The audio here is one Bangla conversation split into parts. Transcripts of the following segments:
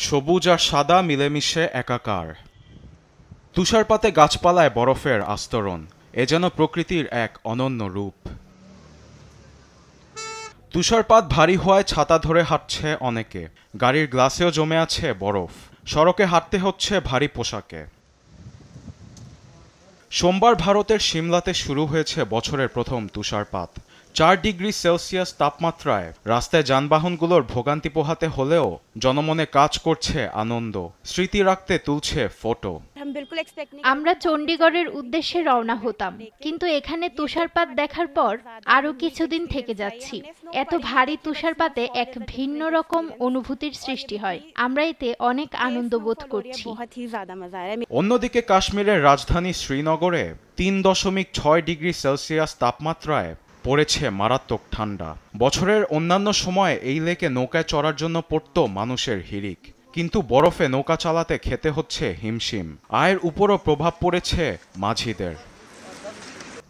সবুজ আর সাদা মিলেমিশে একাকার। তুষারপাতে গাছপালায় বরফের আস্তরণ, এ যেন প্রকৃতির এক অনন্য রূপ। তুষারপাত ভারী হওয়ায় ছাতা ধরে হাঁটছে অনেকে, গাড়ির গ্লাসেও জমে আছে বরফ, সড়কে হাঁটতে হচ্ছে ভারী পোশাকে। সোমবার ভারতের সিমলাতে শুরু হয়েছে বছরের প্রথম তুষারপাত। 4 ডিগ্রি সেলসিয়াস তাপমাত্রায় রাস্তায় যানবাহনগুলোর ভোগান্তি পোহাতে হলেও জনমনে কাজ করছে আনন্দ, স্মৃতি রাখতে তুলছে ফটো। আমরা চণ্ডীগড়ের উদ্দেশ্যে রওনা হতাম, কিন্তু এখানে তুষারপাত দেখার পর আরো কিছুদিন থেকে যাচ্ছি। এত ভারী তুষারপাতে এক ভিন্ন রকম অনুভূতির সৃষ্টি হয়। আমরা এতে অনেক আনন্দ বোধ করছি। অন্যদিকে কাশ্মীরের রাজধানী শ্রীনগরে 3.6 ডিগ্রি সেলসিয়াস তাপমাত্রায় পড়েছে মারাত্মক ঠান্ডা। বছরের অন্যান্য সময়ে এই লেকে নৌকায় চড়ার জন্য পড়ত মানুষের হিড়িক, কিন্তু বরফে নৌকা চালাতে খেতে হচ্ছে হিমশিম। আয়ের উপরও প্রভাব পড়েছে মাঝিদের।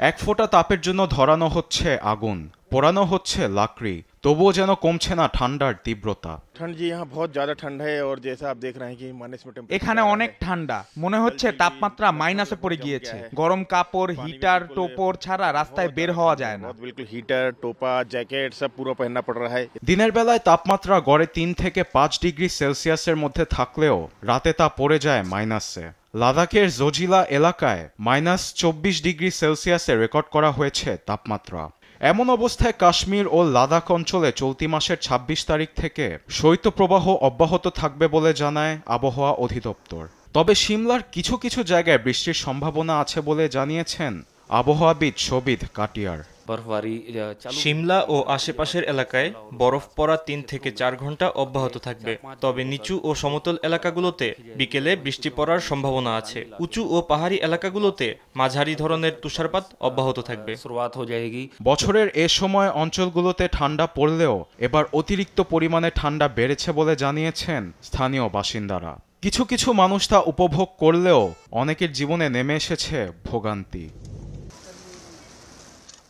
এক ফোঁটা তাপের জন্য ধরানো হচ্ছে আগুন, পোড়ানো হচ্ছে লাকড়ি, তবুও যেন কমছে না ঠান্ডার তীব্রতা। এখানে অনেক ঠান্ডা, মনে হচ্ছে তাপমাত্রা মাইনাসে পড়ে গিয়েছে। গরম কাপড়, হিটার, টোপর ছাড়া রাস্তায় বের হওয়া যায় না। দিনের বেলায় তাপমাত্রা গড়ে 3 থেকে 5 ডিগ্রি সেলসিয়াসের মধ্যে থাকলেও রাতে তা পড়ে যায় মাইনাসে। লাদাখের জজিলা এলাকায় -24 ডিগ্রি সেলসিয়াসে রেকর্ড করা হয়েছে তাপমাত্রা। এমন অবস্থায় কাশ্মীর ও লাদাখ অঞ্চলে চলতি মাসের 26 তারিখ থেকে শৈত্যপ্রবাহ অব্যাহত থাকবে বলে জানায় আবহাওয়া অধিদপ্তর। তবে সিমলার কিছু কিছু জায়গায় বৃষ্টির সম্ভাবনা আছে বলে জানিয়েছেন আবহাওয়াবিদ শোভিত কাটিয়ার। সিমলা ও আশেপাশের এলাকায় বরফ পড়া 3 থেকে 4 ঘন্টা অব্যাহত থাকবে, তবে নিচু ও সমতল এলাকাগুলোতে বিকেলে বৃষ্টি পড়ার সম্ভাবনা আছে। উঁচু ও পাহাড়ি এলাকাগুলোতে মাঝারি ধরনের তুষারপাত অব্যাহত থাকবে। বছরের এ সময় অঞ্চলগুলোতে ঠান্ডা পড়লেও এবার অতিরিক্ত পরিমাণে ঠান্ডা বেড়েছে বলে জানিয়েছেন স্থানীয় বাসিন্দারা। কিছু কিছু মানুষ তা উপভোগ করলেও অনেকের জীবনে নেমে এসেছে ভোগান্তি।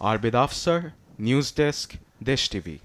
আরবিদ আফসার, নিউজ ডেস্ক, দেশ টিভি।